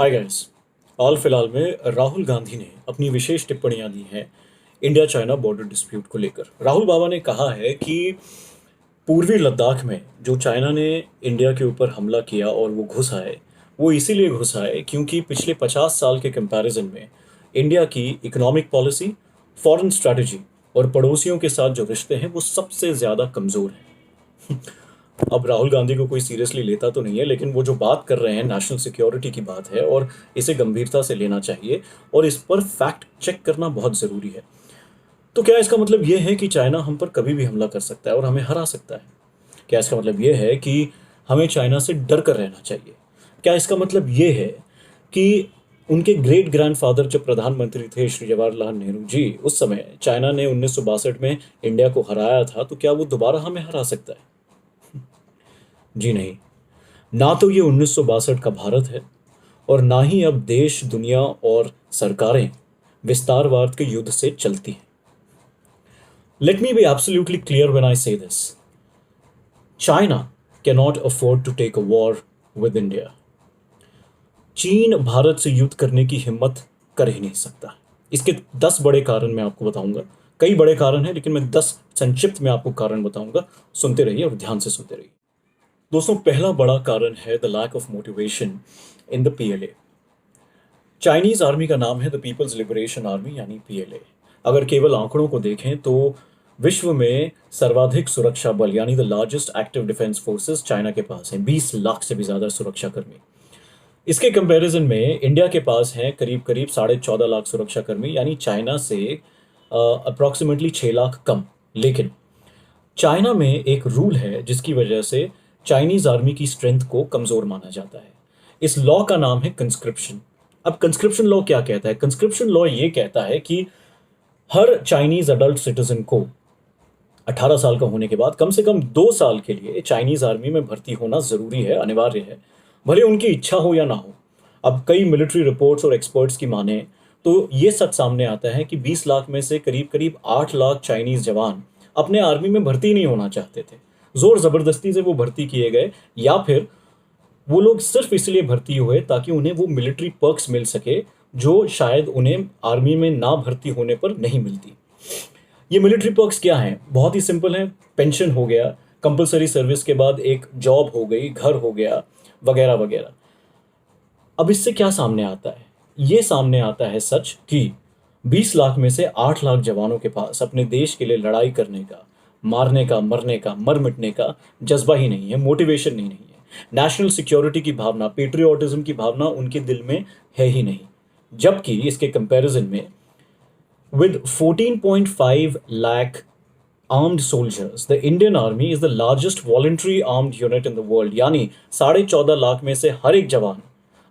Hi guys. हाल फिलहाल में राहुल गांधी ने अपनी विशेष टिप्पणियां दी हैं इंडिया चाइना बॉर्डर डिस्प्यूट को लेकर। राहुल बाबा ने कहा है कि पूर्वी लद्दाख में जो चाइना ने इंडिया के ऊपर हमला किया और वो घुस आए, वो इसीलिए घुस आए क्योंकि पिछले 50 साल के कंपैरिजन में इंडिया की इकोनॉमिक पॉलिसी, फॉरेन स्ट्रैटेजी और पड़ोसियों के साथ जो रिश्ते हैं वो सबसे ज़्यादा कमज़ोर हैं। अब राहुल गांधी को कोई सीरियसली लेता तो नहीं है, लेकिन वो जो बात कर रहे हैं नेशनल सिक्योरिटी की बात है और इसे गंभीरता से लेना चाहिए और इस पर फैक्ट चेक करना बहुत ज़रूरी है। तो क्या इसका मतलब ये है कि चाइना हम पर कभी भी हमला कर सकता है और हमें हरा सकता है? क्या इसका मतलब ये है कि हमें चाइना से डर कर रहना चाहिए? क्या इसका मतलब ये है कि उनके ग्रेट ग्रैंडफादर जब प्रधानमंत्री थे श्री जवाहरलाल नेहरू जी, उस समय चाइना ने 1962 में इंडिया को हराया था, तो क्या वो दोबारा हमें हरा सकता है? जी नहीं। ना तो ये 1962 का भारत है और ना ही अब देश, दुनिया और सरकारें विस्तारवाद के युद्ध से चलती हैं। Let me be absolutely clear when I say this. China cannot afford to take a war with India. चीन भारत से युद्ध करने की हिम्मत कर ही नहीं सकता। इसके 10 बड़े कारण मैं आपको बताऊंगा। कई बड़े कारण हैं, लेकिन मैं 10 संक्षिप्त में आपको कारण बताऊंगा। सुनते रहिए और ध्यान से सुनते रहिए। दोस्तों, पहला बड़ा कारण है the lack of motivation in the PLA. Chinese army का नाम है द पीपल्स लिबरेशन आर्मी, यानी पीएलए। अगर केवल आंकड़ों को देखें तो विश्व में सर्वाधिक सुरक्षा बल यानी the largest active defence forces China के पास हैं, 20 लाख से भी ज्यादा सुरक्षा कर्मी। इसके कंपैरिजन में इंडिया के पास हैं करीब करीब 14.5 लाख सुरक्षा कर्मी, यानी चाइना से अप्रॉक्सीमेटली 6 लाख कम। लेकिन चाइना में एक रूल है जिसकी वजह से चाइनीज आर्मी की स्ट्रेंथ को कमजोर माना जाता है। इस लॉ का नाम है कंस्क्रिप्शन। अब कंस्क्रिप्शन लॉ क्या कहता है? कंस्क्रिप्शन लॉ ये कहता है कि हर चाइनीज अडल्ट सिटीजन को 18 साल का होने के बाद कम से कम 2 साल के लिए चाइनीज आर्मी में भर्ती होना जरूरी है, अनिवार्य है, भले उनकी इच्छा हो या ना हो। अब कई मिलिट्री रिपोर्ट्स और एक्सपर्ट्स की माने तो ये सच सामने आता है कि 20 लाख में से करीब करीब 8 लाख चाइनीज जवान अपने आर्मी में भर्ती नहीं होना चाहते थे। जोर जबरदस्ती से वो भर्ती किए गए, या फिर वो लोग सिर्फ इसलिए भर्ती हुए ताकि उन्हें वो मिलिट्री पर्क्स मिल सके जो शायद उन्हें आर्मी में ना भर्ती होने पर नहीं मिलती। ये मिलिट्री पर्क्स क्या हैं? बहुत ही सिंपल है। पेंशन हो गया, कंपलसरी सर्विस के बाद एक जॉब हो गई, घर हो गया, वगैरह वगैरह। अब इससे क्या सामने आता है? ये सामने आता है सच कि 20 लाख में से 8 लाख जवानों के पास अपने देश के लिए लड़ाई करने का, मारने का, मरने का, मर मिटने का जज्बा ही नहीं है, मोटिवेशन नहीं है। नेशनल सिक्योरिटी की भावना, पेट्रियोटिज्म की भावना उनके दिल में है ही नहीं। जबकि इसके कंपैरिजन में with 14.5 lakh armed soldiers, the Indian Army is the largest voluntary armed unit in the world। यानी 14.5 लाख में से हर एक जवान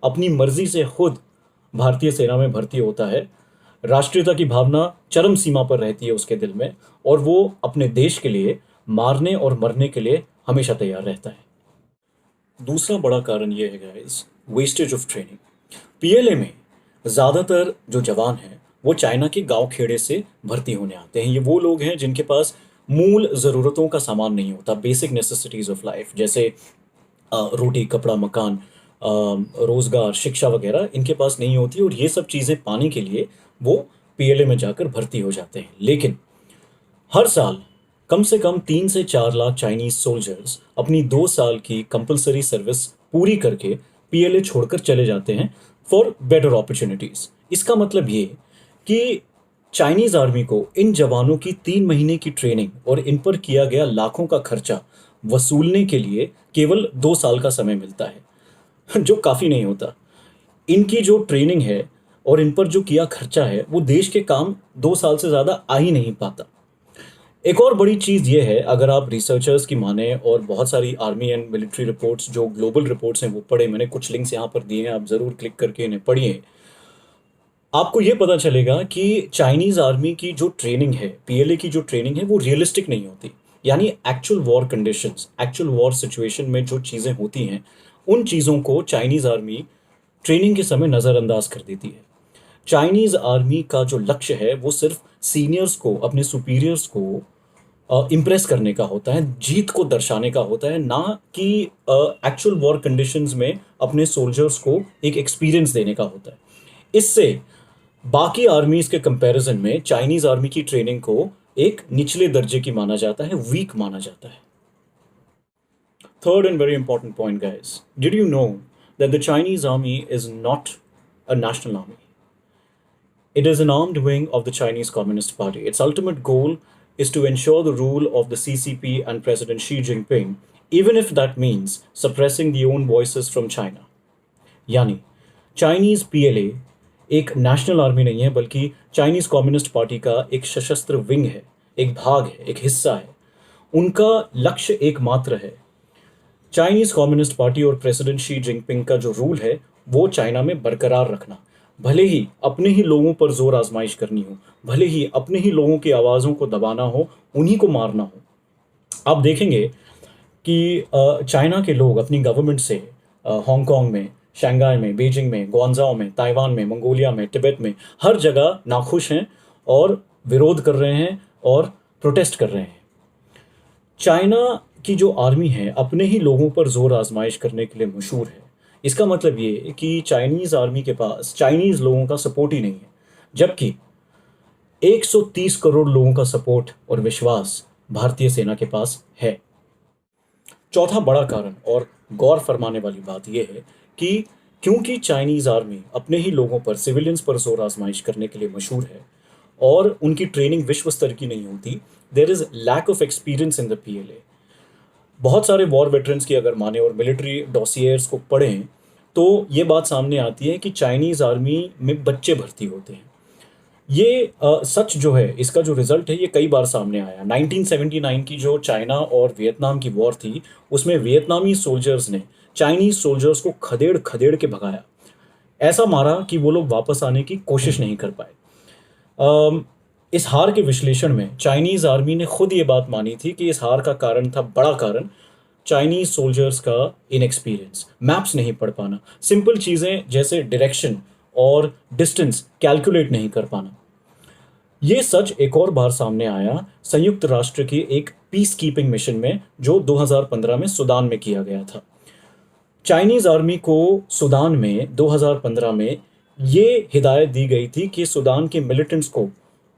अपनी मर्जी से खुद भारतीय सेना में भर्ती होता है। राष्ट्रीयता की भावना चरम सीमा पर रहती है उसके दिल में, और वो अपने देश के लिए मारने और मरने के लिए हमेशा तैयार रहता है। दूसरा बड़ा कारण ये है guys, wastage of training. PLA में ज़्यादातर जो जवान हैं वो चाइना के गांव खेड़े से भर्ती होने आते हैं। ये वो लोग हैं जिनके पास मूल ज़रूरतों का सामान नहीं होता, बेसिक नेसेसिटीज़ ऑफ लाइफ, जैसे रोटी, कपड़ा, मकान, रोज़गार, शिक्षा वगैरह इनके पास नहीं होती, और ये सब चीज़ें पाने के लिए वो पीएलए में जाकर भर्ती हो जाते हैं। लेकिन हर साल कम से कम 3 से 4 लाख चाइनीज सोल्जर्स अपनी 2 साल की कंपलसरी सर्विस पूरी करके पीएलए छोड़कर चले जाते हैं फॉर बेटर अपॉर्चुनिटीज। इसका मतलब ये कि चाइनीज आर्मी को इन जवानों की 3 महीने की ट्रेनिंग और इन पर किया गया लाखों का खर्चा वसूलने के लिए केवल 2 साल का समय मिलता है, जो काफ़ी नहीं होता। इनकी जो ट्रेनिंग है और इन पर जो किया खर्चा है वो देश के काम 2 साल से ज़्यादा आ ही नहीं पाता। एक और बड़ी चीज़ ये है, अगर आप रिसर्चर्स की माने और बहुत सारी आर्मी एंड मिलिट्री रिपोर्ट्स जो ग्लोबल रिपोर्ट्स हैं वो पढ़े, मैंने कुछ लिंक्स यहाँ पर दिए हैं, आप ज़रूर क्लिक करके इन्हें पढ़िए। आपको ये पता चलेगा कि चाइनीज़ आर्मी की जो ट्रेनिंग है, पीएलए की जो ट्रेनिंग है, वो रियलिस्टिक नहीं होती। यानी actual war conditions, actual war situation में जो चीज़ें होती हैं, उन चीज़ों को चाइनीज़ आर्मी ट्रेनिंग के समय नज़रअंदाज कर देती है। चाइनीज़ आर्मी का जो लक्ष्य है वो सिर्फ सीनियर्स को, अपने सुपीरियर्स को इम्प्रेस करने का होता है, जीत को दर्शाने का होता है, ना कि एक्चुअल वॉर कंडीशंस में अपने सोल्जर्स को एक एक्सपीरियंस देने का होता है। इससे बाकी आर्मीज के कंपैरिजन में चाइनीज आर्मी की ट्रेनिंग को एक निचले दर्जे की माना जाता है, वीक माना जाता है। Third and very important point, guys. Did you know that the Chinese army is not a national army? It is an armed wing of the Chinese Communist Party. Its ultimate goal is to ensure the rule of the CCP and President Xi Jinping, even if that means suppressing the own voices from China. यानी Chinese PLA एक national army नहीं है, बल्कि Chinese communist party का एक सशस्त्र wing है, एक भाग है, एक हिस्सा है। उनका लक्ष्य एकमात्र है, चाइनीज कम्युनिस्ट पार्टी और प्रेसिडेंट शी जिनपिंग का जो रूल है वो चाइना में बरकरार रखना। भले ही अपने ही लोगों पर जोर आजमाइश करनी हो, भले ही अपने ही लोगों की आवाज़ों को दबाना हो, उन्हीं को मारना हो। आप देखेंगे कि चाइना के लोग अपनी गवर्नमेंट से हांगकांग में, शंघाई में, बीजिंग में, ग्वांजाओ में, ताइवान में, मंगोलिया में, तिब्बत में, हर जगह नाखुश हैं और विरोध कर रहे हैं और प्रोटेस्ट कर रहे हैं। चाइना की जो आर्मी है अपने ही लोगों पर जोर आजमाइश करने के लिए मशहूर है। इसका मतलब ये है कि चाइनीज़ आर्मी के पास चाइनीज़ लोगों का सपोर्ट ही नहीं है, जबकि 130 करोड़ लोगों का सपोर्ट और विश्वास भारतीय सेना के पास है। चौथा बड़ा कारण और गौर फरमाने वाली बात यह है कि क्योंकि चाइनीज़ आर्मी अपने ही लोगों पर, सिविलियंस पर जोर आजमाइश करने के लिए मशहूर है और उनकी ट्रेनिंग विश्व स्तर की नहीं होती, there is lack of experience in the PLA. बहुत सारे वॉर वेटरन्स की अगर माने और मिलिट्री डॉसियर्स को पढ़ें तो ये बात सामने आती है कि चाइनीज़ आर्मी में बच्चे भर्ती होते हैं। ये सच जो है, इसका जो रिजल्ट है ये कई बार सामने आया। 1979 की जो चाइना और वियतनाम की वॉर थी, उसमें वियतनामी सोल्जर्स ने चाइनीज़ सोल्जर्स को खदेड़ खदेड़ के भगाया, ऐसा मारा कि वो लोग वापस आने की कोशिश नहीं कर पाए। इस हार के विश्लेषण में चाइनीज़ आर्मी ने खुद ये बात मानी थी कि इस हार का कारण था, बड़ा कारण, चाइनीज़ सोल्जर्स का इनएक्सपीरियंस, मैप्स नहीं पढ़ पाना, सिंपल चीज़ें जैसे डायरेक्शन और डिस्टेंस कैलकुलेट नहीं कर पाना। ये सच एक और बार सामने आया संयुक्त राष्ट्र की एक पीस कीपिंग मिशन में जो 2015 में सूडान में किया गया था। चाइनीज़ आर्मी को सूडान में 2015 में ये हिदायत दी गई थी कि सूडान के मिलिटेंट्स को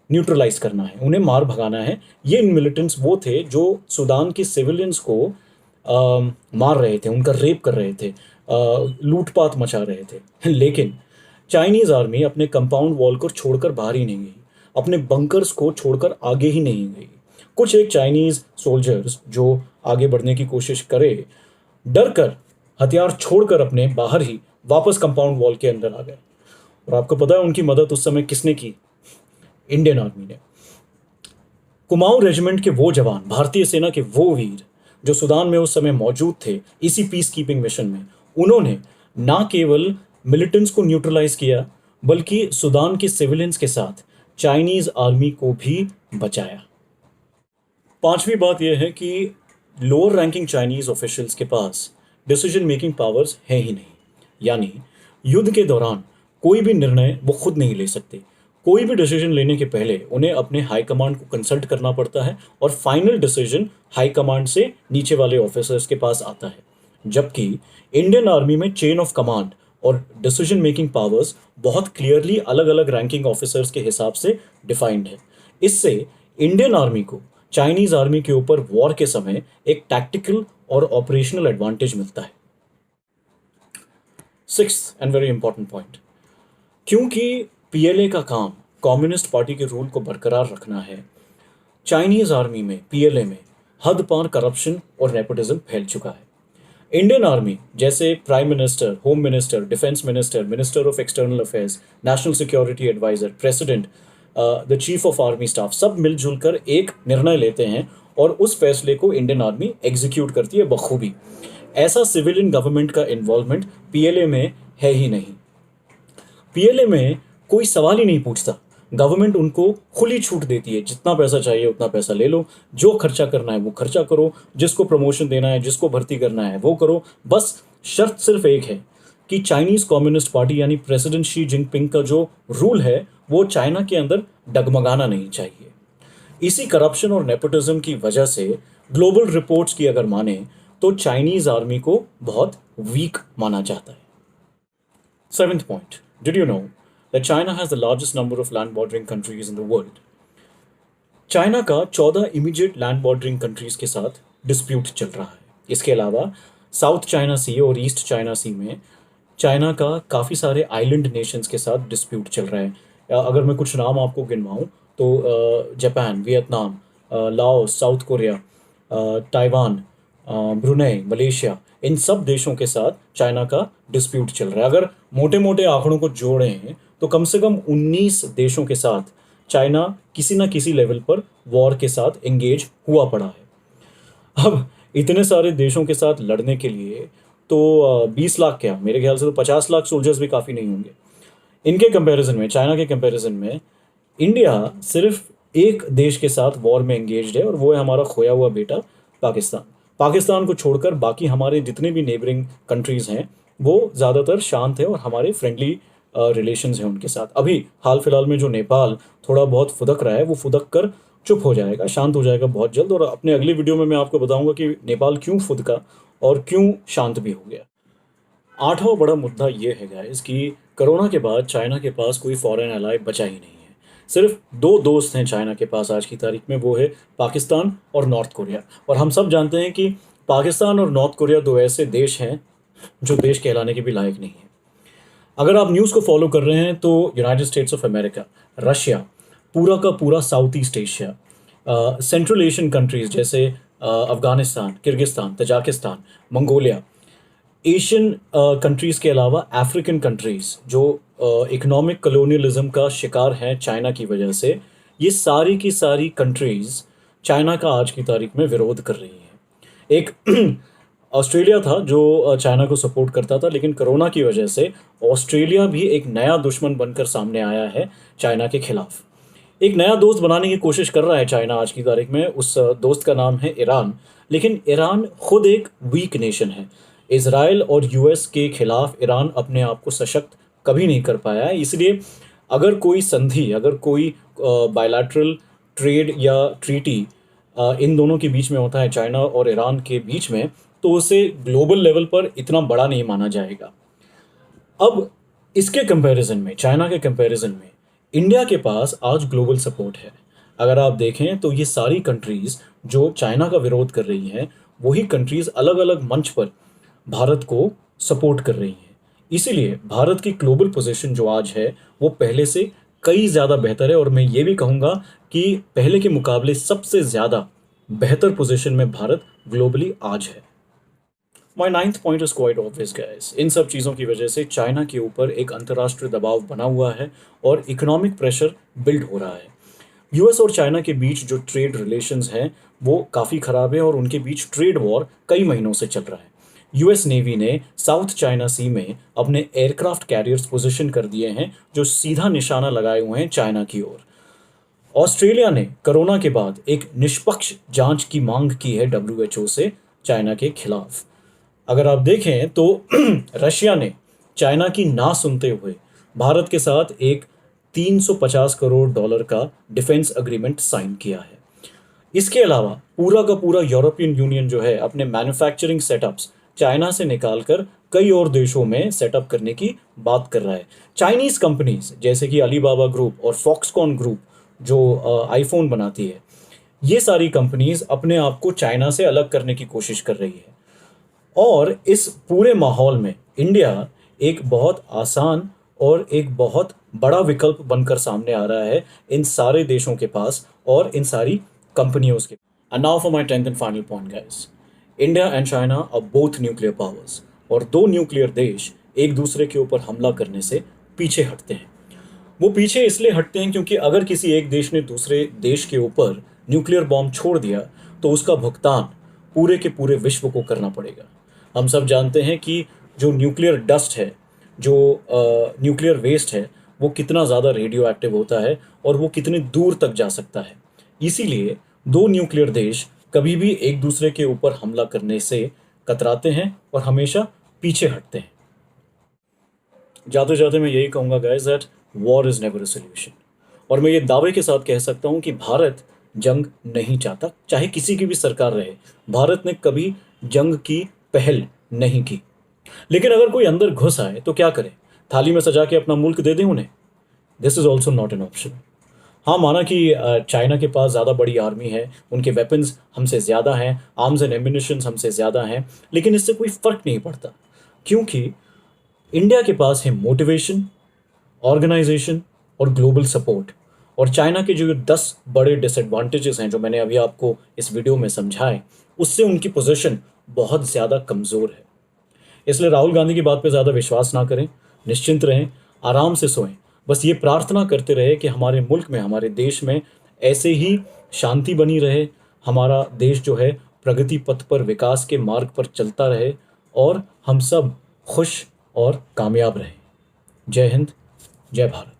न्यूट्रलाइज करना है, उन्हें मार भगाना है। ये मिलिटेंट्स वो थे जो सूडान के सिविलियंस को मार रहे थे, उनका रेप कर रहे थे, लूटपाट मचा रहे थे। लेकिन चाइनीज़ आर्मी अपने कंपाउंड वॉल को छोड़कर बाहर ही नहीं गई, अपने बंकर्स को छोड़कर आगे ही नहीं गई। कुछ एक चाइनीज़ सोल्जर्स जो आगे बढ़ने की कोशिश करे, डर कर हथियार छोड़कर अपने बाहर ही वापस कंपाउंड वॉल के अंदर आ गए। और आपको पता है उनकी मदद उस समय किसने की? इंडियन आर्मी ने। कुमाऊं रेजिमेंट के वो जवान, भारतीय सेना के वो वीर जो सूडान में उस समय मौजूद थे इसी पीस कीपिंग मिशन में, उन्होंने ना केवल मिलिटेंट्स को न्यूट्रलाइज किया बल्कि सूडान के सिविलियंस के साथ चाइनीज़ आर्मी को भी बचाया। पांचवी बात यह है कि लोअर रैंकिंग चाइनीज़ ऑफिशियल्स के पास डिसीजन मेकिंग पावर्स है ही नहीं, यानी युद्ध के दौरान कोई भी निर्णय वो खुद नहीं ले सकते। कोई भी डिसीजन लेने के पहले उन्हें अपने हाई कमांड को कंसल्ट करना पड़ता है और फाइनल डिसीजन हाई कमांड से नीचे वाले ऑफिसर्स के पास आता है। जबकि इंडियन आर्मी में चेन ऑफ कमांड और डिसीजन मेकिंग पावर्स बहुत क्लियरली अलग अलग रैंकिंग ऑफिसर्स के हिसाब से डिफाइंड है। इससे इंडियन आर्मी को चाइनीज़ आर्मी के ऊपर वॉर के समय एक टैक्टिकल और ऑपरेशनल एडवांटेज मिलता है। Sixth and very important point, क्योंकि पीएलए का काम कम्युनिस्ट पार्टी के रूल को बरकरार रखना है, चाइनीज़ आर्मी में, पीएलए में हद पार करप्शन और नेपोटिज्म फैल चुका है। इंडियन आर्मी जैसे prime minister, home minister, defence minister, minister of external affairs, national security advisor, president, the chief of army staff, सब मिलजुल कर एक निर्णय लेते हैं और उस फैसले को इंडियन आर्मी एग्जीक्यूट करती है बखूबी। ऐसा सिविलियन गवर्नमेंट का इन्वॉल्वमेंट पीएलए में है ही नहीं। पीएलए में कोई सवाल ही नहीं पूछता, गवर्नमेंट उनको खुली छूट देती है, जितना पैसा चाहिए उतना पैसा ले लो, जो खर्चा करना है वो खर्चा करो, जिसको प्रमोशन देना है, जिसको भर्ती करना है वो करो। बस शर्त सिर्फ एक है कि चाइनीज़ कम्युनिस्ट पार्टी यानी प्रेसिडेंट शी जिनपिंग का जो रूल है वो चाइना के अंदर डगमगाना नहीं चाहिए। इसी करप्शन और नेपोटिज्म की वजह से ग्लोबल रिपोर्ट्स की अगर माने तो चाइनीज आर्मी को बहुत वीक माना जाता है। Seventh point. Did you know that China has the largest number of land bordering countries in the world? China का 14 इमीडिएट लैंड बॉर्डरिंग कंट्रीज के साथ डिस्प्यूट चल रहा है। इसके अलावा साउथ चाइना सी और ईस्ट चाइना सी में चाइना का काफ़ी सारे आइलैंड नेशंस के साथ डिस्प्यूट चल रहा है। अगर मैं कुछ नाम आपको गिनवाऊँ तो Japan, Vietnam, Laos, South Korea, Taiwan, Brunei, Malaysia, इन सब देशों के साथ चाइना का डिस्प्यूट चल रहा है। अगर मोटे मोटे आंकड़ों को जोड़ें तो कम से कम 19 देशों के साथ चाइना किसी ना किसी लेवल पर वॉर के साथ एंगेज हुआ पड़ा है। अब इतने सारे देशों के साथ लड़ने के लिए तो 20 लाख क्या, मेरे ख्याल से तो 50 लाख सोल्जर्स भी काफ़ी नहीं होंगे। इनके कंपैरिजन में, चाइना के कंपैरिजन में इंडिया सिर्फ एक देश के साथ वॉर में एंगेज्ड है और वो है हमारा खोया हुआ बेटा पाकिस्तान। पाकिस्तान को छोड़कर बाकी हमारे जितने भी नेबरिंग कंट्रीज़ हैं वो ज़्यादातर शांत है और हमारे फ्रेंडली रिलेशंस हैं उनके साथ। अभी हाल फिलहाल में जो नेपाल थोड़ा बहुत फुदक रहा है वो फुदक कर चुप हो जाएगा, शांत हो जाएगा बहुत जल्द। और अपने अगले वीडियो में मैं आपको बताऊंगा कि नेपाल क्यों फुदका और क्यों शांत भी हो गया। आठवां बड़ा मुद्दा ये है गाइस कि कोरोना के बाद चाइना के पास कोई फॉरेन एलाय बचा ही नहीं है। सिर्फ दो दोस्त हैं चाइना के पास आज की तारीख में, वो है पाकिस्तान और नॉर्थ कोरिया। और हम सब जानते हैं कि पाकिस्तान और नॉर्थ कोरिया दो ऐसे देश हैं जो देश कहलाने के भी लायक नहीं है। अगर आप न्यूज़ को फॉलो कर रहे हैं तो United States of America, Russia, पूरा का पूरा South East Asia, Central Asian countries जैसे Afghanistan, Kyrgyzstan, Tajikistan, Mongolia, Asian countries के अलावा अफ्रीकन कंट्रीज़ जो इकोनॉमिक कलोनियलिज्म का शिकार हैं चाइना की वजह से, ये सारी की सारी कंट्रीज़ चाइना का आज की तारीख में विरोध कर रही हैं। एक ऑस्ट्रेलिया था जो चाइना को सपोर्ट करता था, लेकिन कोरोना की वजह से ऑस्ट्रेलिया भी एक नया दुश्मन बनकर सामने आया है चाइना के खिलाफ। एक नया दोस्त बनाने की कोशिश कर रहा है चाइना आज की तारीख में। उस दोस्त का नाम है ईरान, लेकिन ईरान खुद एक वीक नेशन है। इजराइल और यूएस के खिलाफ ईरान अपने आप को सशक्त कभी नहीं कर पाया है। इसलिए अगर कोई संधि, अगर कोई बायलैटरल ट्रेड या ट्रीटी इन दोनों के बीच में होता है, चाइना और ईरान के बीच में, तो उसे ग्लोबल लेवल पर इतना बड़ा नहीं माना जाएगा। अब इसके कंपैरिजन में, चाइना के कंपैरिजन में इंडिया के पास आज ग्लोबल सपोर्ट है। अगर आप देखें तो ये सारी कंट्रीज़ जो चाइना का विरोध कर रही हैं, वही कंट्रीज़ अलग अलग मंच पर भारत को सपोर्ट कर रही हैं। इसीलिए भारत की ग्लोबल पोजीशन जो आज है वो पहले से कई ज़्यादा बेहतर है, और मैं ये भी कहूँगा कि पहले के मुकाबले सबसे ज़्यादा बेहतर पोजीशन में भारत ग्लोबली आज है। My ninth point is quite obvious guys. इन सब चीज़ों की वजह से चाइना के ऊपर एक अंतर्राष्ट्रीय दबाव बना हुआ है और इकोनॉमिक प्रेशर बिल्ड हो रहा है। यूएस और चाइना के बीच जो ट्रेड रिलेशंस हैं वो काफ़ी ख़राब है और उनके बीच ट्रेड वॉर कई महीनों से चल रहा है। यूएस नेवी ने साउथ चाइना सी में अपने एयरक्राफ्ट कैरियर्स पोजीशन कर दिए हैं जो सीधा निशाना लगाए हुए हैं चाइना की ओर। ऑस्ट्रेलिया ने कोरोना के बाद एक निष्पक्ष जांच की मांग की है डब्ल्यूएचओ से चाइना के खिलाफ। अगर आप देखें तो रशिया ने चाइना की ना सुनते हुए भारत के साथ एक 350 करोड़ डॉलर का डिफेंस एग्रीमेंट साइन किया है। इसके अलावा पूरा का पूरा यूरोपियन यूनियन जो है अपने मैन्युफैक्चरिंग सेटअप्स चाइना से निकालकर कई और देशों में सेटअप करने की बात कर रहा है। चाइनीज़ कंपनीज जैसे कि अलीबाबा ग्रुप और फॉक्सकॉन ग्रुप जो आईफोन बनाती है, ये सारी कंपनीज अपने आप को चाइना से अलग करने की कोशिश कर रही है। और इस पूरे माहौल में इंडिया एक बहुत आसान और एक बहुत बड़ा विकल्प बनकर सामने आ रहा है इन सारे देशों के पास और इन सारी कंपनियों के। And now for my 10th and final point guys. India and China are both nuclear powers, और दो न्यूक्लियर देश एक दूसरे के ऊपर हमला करने से पीछे हटते हैं। वो पीछे इसलिए हटते हैं क्योंकि अगर किसी एक देश ने दूसरे देश के ऊपर न्यूक्लियर बॉम्ब छोड़ दिया तो उसका भुगतान पूरे के पूरे विश्व को करना पड़ेगा। हम सब जानते हैं कि जो न्यूक्लियर डस्ट है, जो न्यूक्लियर वेस्ट है, वो कितना ज़्यादा रेडियो एक्टिव होता है और वो कितने दूर तक जा सकता है। इसीलिए दो न्यूक्लियर देश कभी भी एक दूसरे के ऊपर हमला करने से कतराते हैं और हमेशा पीछे हटते हैं। जाते जाते मैं यही कहूँगा guys that war is never a solution. और मैं ये दावे के साथ कह सकता हूँ कि भारत जंग नहीं चाहता, चाहे किसी की भी सरकार रहे। भारत ने कभी जंग की पहल नहीं की। लेकिन अगर कोई अंदर घुस आए तो क्या करें? थाली में सजा के अपना मुल्क दे दें उन्हें? This is also not an option. हाँ, माना कि चाइना के पास ज़्यादा बड़ी आर्मी है, उनके वेपन्स हमसे ज़्यादा हैं, आर्म्स एंड एम्यूनिशंस हमसे ज़्यादा हैं, लेकिन इससे कोई फ़र्क नहीं पड़ता, क्योंकि इंडिया के पास है मोटिवेशन, ऑर्गेनाइजेशन और ग्लोबल सपोर्ट। और चाइना के जो 10 बड़े डिसएडवांटेजेस हैं जो मैंने अभी आपको इस वीडियो में समझाए, उससे उनकी पोजीशन बहुत ज़्यादा कमज़ोर है। इसलिए राहुल गांधी की बात पे ज़्यादा विश्वास ना करें, निश्चिंत रहें, आराम से सोएं। बस ये प्रार्थना करते रहे कि हमारे मुल्क में, हमारे देश में ऐसे ही शांति बनी रहे, हमारा देश जो है प्रगति पथ पर, विकास के मार्ग पर चलता रहे और हम सब खुश और कामयाब रहें। जय हिंद, जय भारत।